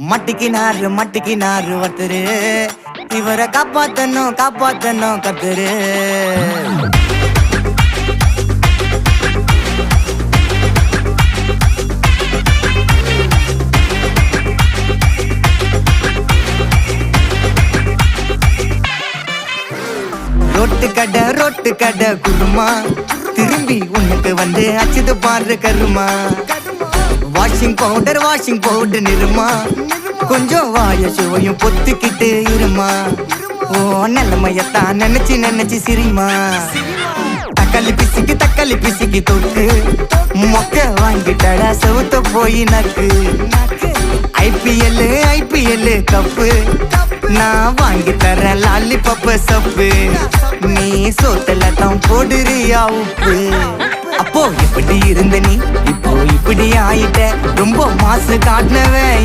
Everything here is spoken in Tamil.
மட்டிக்கினாரு ஒருத்தரு, இவரை காப்பாத்தணும் கத்துரு. ரோட்டு கடை குருமா, திரும்பி உனக்கு வந்து அச்சுது பாரு கருமா. வாஷிங் பவுடர் நிறுமா, கொஞ்சம் வாய சுவையும் பொத்துக்கிட்டு இருமா. ஓ நிலைமையத்தான் நினைச்சு சிரிமா. தக்காளி பிசிக்கி தொட்டு மொக்க வாங்கிட்டடா செவுத்த போய் நக்கு. ஐபிஎல் கப்பு நான் வாங்கி தரேன் லாலிபப்பு சப்பு. நீ சோத்தல தான் போடுறியா உப்பு. அப்போ இப்படி இருந்த நீ இப்போ இப்படி ஆயிட்ட, ரொம்ப மாசு காட்டினவன்.